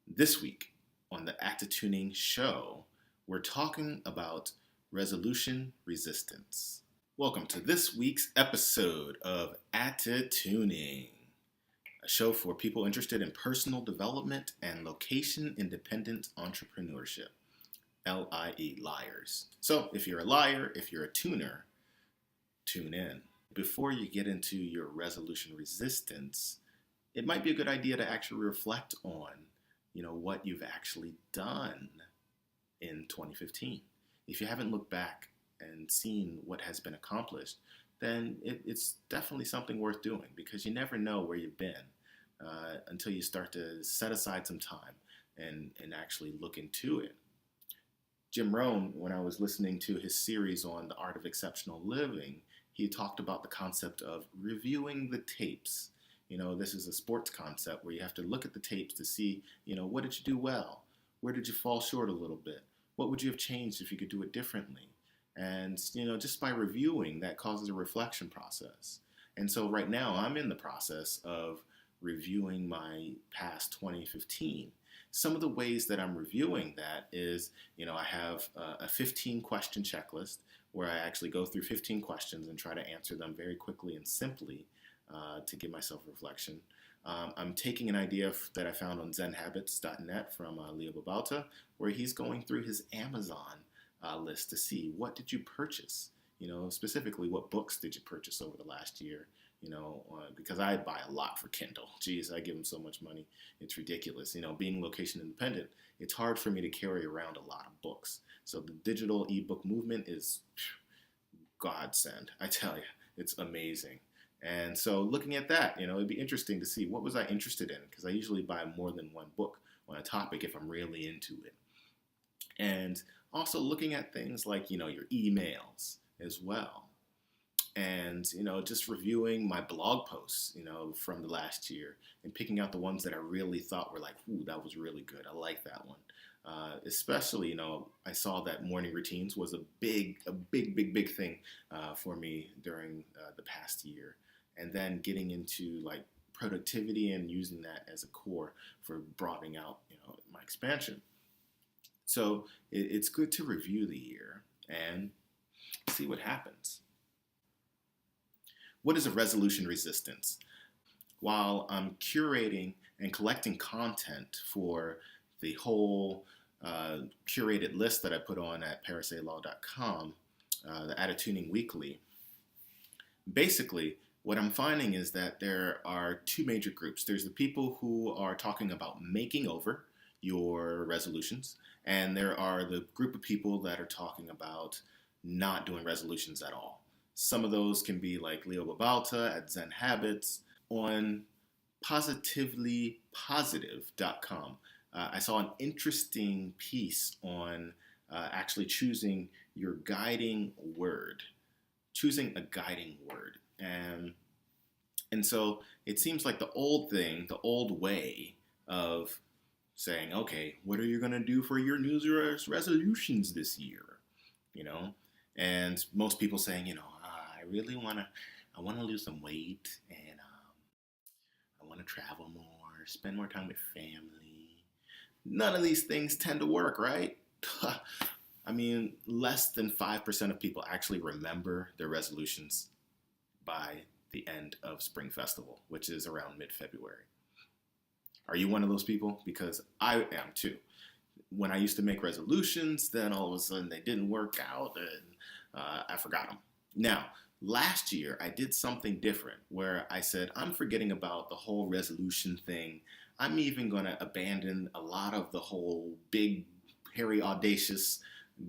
This week on the Attituning show, we're talking about resolution resistance. Welcome to this week's episode of Attituning, a show for people interested in personal development and location independent entrepreneurship. LIE, liars. So if you're a liar, if you're a tuner, tune in. Before you get into your resolution resistance, it might be a good idea to actually reflect on what you've actually done in 2015. If you haven't looked back and seen what has been accomplished, then it's definitely something worth doing, because you never know where you've been until you start to set aside some time and actually look into it. Jim Rohn, when I was listening to his series on the art of exceptional living, he talked about the concept of reviewing the tapes. This is a sports concept where you have to look at the tapes to see, what did you do well? Where did you fall short a little bit? What would you have changed if you could do it differently? And, just by reviewing, that causes a reflection process. And so right now I'm in the process of reviewing my past 2015. Some of the ways that I'm reviewing that is, I have a 15 question checklist where I actually go through 15 questions and try to answer them very quickly and simply to give myself reflection. I'm taking an idea that I found on zenhabits.net from Leo Babauta, where he's going through his Amazon list to see what did you purchase, specifically what books did you purchase over the last year, because I buy a lot for Kindle. Geez, I give them so much money. It's ridiculous. Being location independent, it's hard for me to carry around a lot of books. So the digital ebook movement is godsend. I tell you, it's amazing. And so looking at that, it'd be interesting to see what was I interested in, because I usually buy more than one book on a topic if I'm really into it. And also looking at things like, your emails as well. And, just reviewing my blog posts, from the last year and picking out the ones that I really thought were like, ooh, that was really good. I like that one. Especially, I saw that morning routines was a big thing for me during the past year. And then getting into like productivity and using that as a core for broadening out, my expansion. So it's good to review the year and see what happens. What is a resolution resistance? While I'm curating and collecting content for the whole curated list that I put on at paracelaw.com, the Attituning Weekly, basically what I'm finding is that there are two major groups. There's the people who are talking about making over your resolutions, and there are the group of people that are talking about not doing resolutions at all. Some of those can be like Leo Babauta at Zen Habits. On positivelypositive.com, I saw an interesting piece on actually choosing your guiding word, choosing a guiding word. And so it seems like the old way of saying, okay, what are you going to do for your New Year's resolutions this year? And most people saying, I really want to lose some weight, and I want to travel more, spend more time with family. None of these things tend to work, right? I mean, less than 5% of people actually remember their resolutions by the end of Spring Festival, which is around mid-February. Are you one of those people? Because I am too. When I used to make resolutions, then all of a sudden they didn't work out and I forgot them. Now, last year I did something different where I said, I'm forgetting about the whole resolution thing. I'm even going to abandon a lot of the whole big, hairy, audacious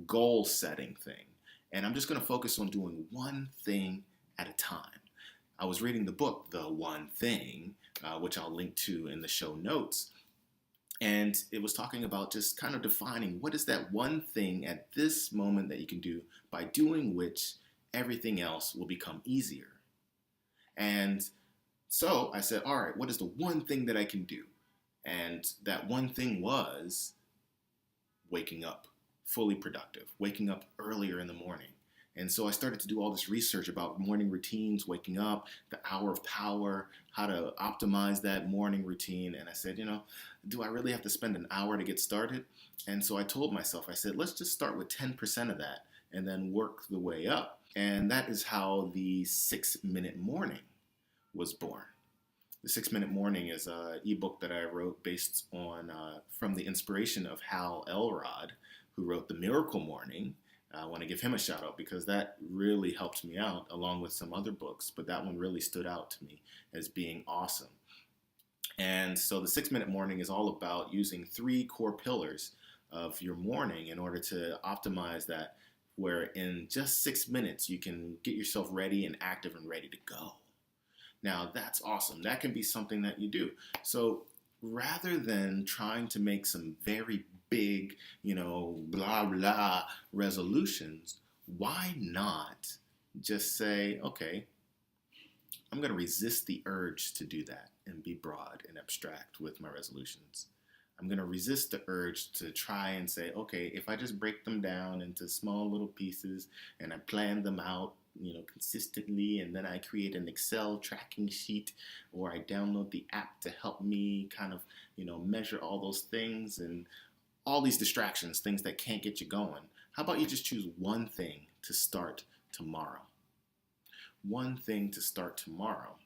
goal setting thing. And I'm just going to focus on doing one thing at a time. I was reading the book, The One Thing, which I'll link to in the show notes. And it was talking about just kind of defining what is that one thing at this moment that you can do, by doing which everything else will become easier. And so I said, all right, what is the one thing that I can do? And that one thing was waking up fully productive, waking up earlier in the morning. And so I started to do all this research about morning routines, waking up, the hour of power, how to optimize that morning routine. And I said, do I really have to spend an hour to get started? And so I told myself, I said, let's just start with 10% of that and then work the way up. And that is how the 6-Minute Morning was born. The 6-Minute Morning is an ebook that I wrote based on, from the inspiration of Hal Elrod, who wrote The Miracle Morning. I want to give him a shout out because that really helped me out along with some other books, but that one really stood out to me as being awesome. And so the 6-Minute Morning is all about using 3 core pillars of your morning in order to optimize that, where in just 6 minutes you can get yourself ready and active and ready to go. Now that's awesome. That can be something that you do. So rather than trying to make some very big, blah, blah resolutions, why not just say, okay, I'm going to resist the urge to do that and be broad and abstract with my resolutions. I'm going to resist the urge to try and say, okay, if I just break them down into small little pieces and I plan them out, consistently, and then I create an Excel tracking sheet, or I download the app to help me kind of, measure all those things and all these distractions, things that can't get you going. How about you just choose one thing to start tomorrow? One thing to start tomorrow.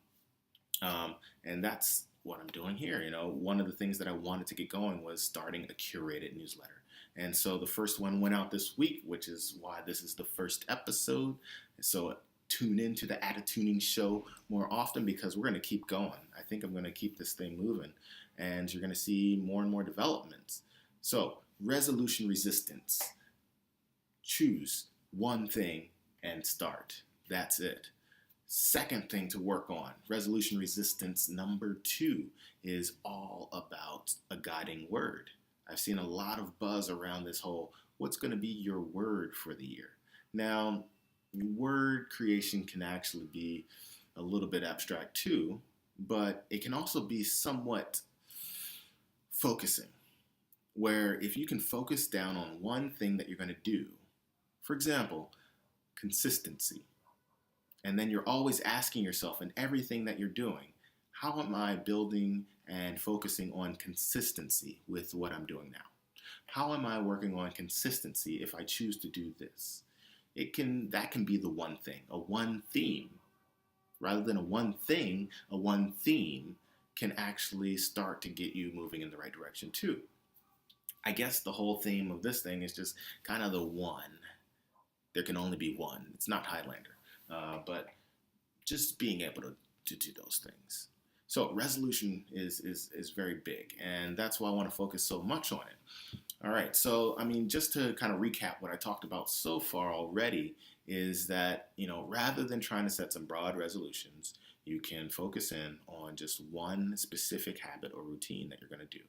And that's what I'm doing here. One of the things that I wanted to get going was starting a curated newsletter. And so the first one went out this week, which is why this is the first episode. So tune into the Attituning show more often because we're going to keep going. I think I'm going to keep this thing moving, and you're going to see more and more developments. So resolution resistance. Choose one thing and start. That's it. Second thing to work on, resolution resistance number 2, is all about a guiding word. I've seen a lot of buzz around this whole, what's going to be your word for the year? Now, word creation can actually be a little bit abstract too, but it can also be somewhat focusing, where if you can focus down on one thing that you're going to do, for example, consistency, and then you're always asking yourself in everything that you're doing, how am I building and focusing on consistency with what I'm doing now? How am I working on consistency if I choose to do this? That can be the one thing, a one theme. Rather than a one thing, a one theme can actually start to get you moving in the right direction too. I guess the whole theme of this thing is just kind of the one. There can only be one. It's not Highlander. But just being able to do those things. So resolution is very big, and that's why I want to focus so much on it. All right, so just to kind of recap what I talked about so far already is that, rather than trying to set some broad resolutions, you can focus in on just one specific habit or routine that you're going to do.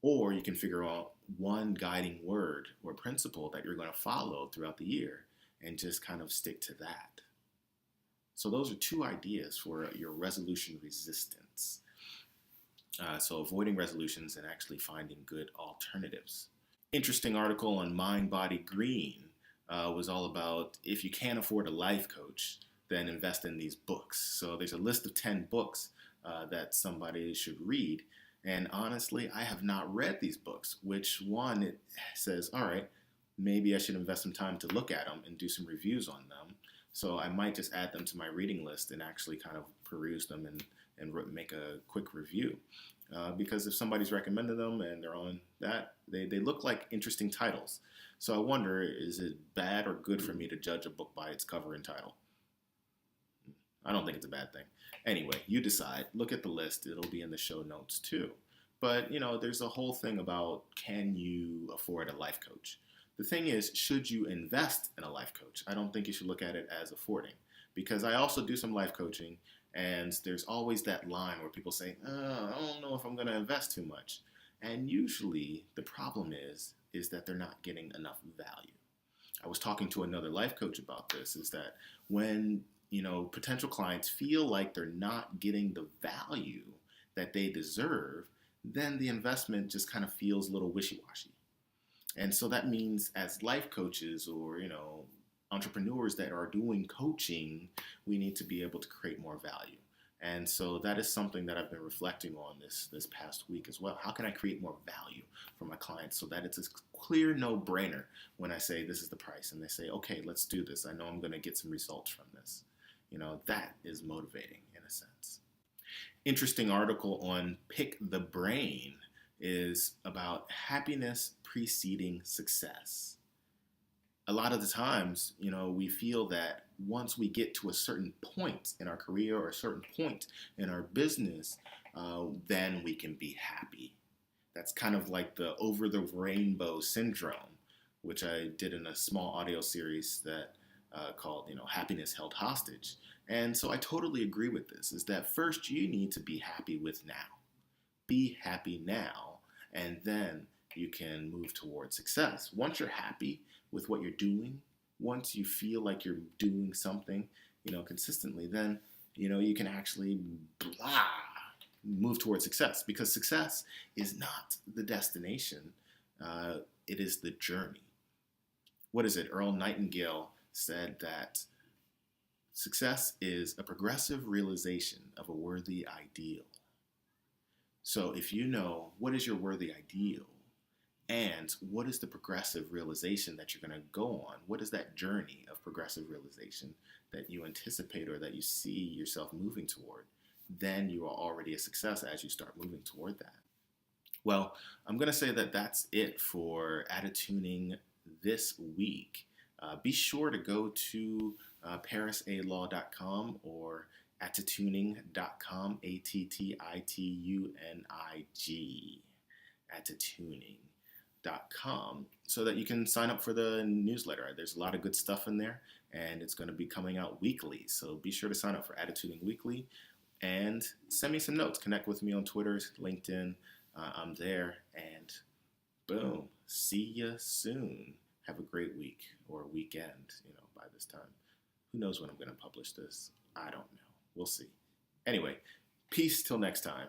Or you can figure out one guiding word or principle that you're going to follow throughout the year and just kind of stick to that. So those are 2 ideas for your resolution resistance. So avoiding resolutions and actually finding good alternatives. Interesting article on Mindbodygreen was all about if you can't afford a life coach, then invest in these books. So there's a list of 10 books that somebody should read. And honestly, I have not read these books. Which one it says, all right, maybe I should invest some time to look at them and do some reviews on them. So I might just add them to my reading list and actually kind of peruse them and make a quick review. Because if somebody's recommended them and they're on that, they look like interesting titles. So I wonder, is it bad or good for me to judge a book by its cover and title? I don't think it's a bad thing. Anyway, you decide. Look at the list. It'll be in the show notes too. But, there's a whole thing about, can you afford a life coach? The thing is, should you invest in a life coach? I don't think you should look at it as affording, because I also do some life coaching, and there's always that line where people say, I don't know if I'm going to invest too much. And usually the problem is that they're not getting enough value. I was talking to another life coach about this, is that when, potential clients feel like they're not getting the value that they deserve, then the investment just kind of feels a little wishy-washy. And so that means as life coaches or, entrepreneurs that are doing coaching, we need to be able to create more value. And so that is something that I've been reflecting on this past week as well. How can I create more value for my clients so that it's a clear no-brainer when I say this is the price and they say, okay, let's do this. I know I'm going to get some results from this. That is motivating in a sense. Interesting article on Pick the Brain is about happiness preceding success. A lot of the times, we feel that once we get to a certain point in our career or a certain point in our business, then we can be happy. That's kind of like the over the rainbow syndrome, which I did in a small audio series that called, Happiness Held Hostage. And so I totally agree with this, is that first you need to be happy with now. Be happy now, and then you can move towards success. Once you're happy with what you're doing, once you feel like you're doing something, consistently, then, you can actually move towards success, because success is not the destination. It is the journey. What is it? Earl Nightingale said that success is a progressive realization of a worthy ideal. So if you know what is your worthy ideal and what is the progressive realization that you're going to go on, what is that journey of progressive realization that you anticipate or that you see yourself moving toward, then you are already a success as you start moving toward that. Well, I'm going to say that that's it for Attituning this week. Be sure to go to parisalaw.com or attituning.com, Attituning, attituning.com, so that you can sign up for the newsletter. There's a lot of good stuff in there, and it's going to be coming out weekly. So be sure to sign up for Attituning Weekly and send me some notes. Connect with me on Twitter, LinkedIn. I'm there, and boom, see you soon. Have a great week or weekend, by this time. Who knows when I'm going to publish this? I don't know. We'll see. Anyway, peace till next time.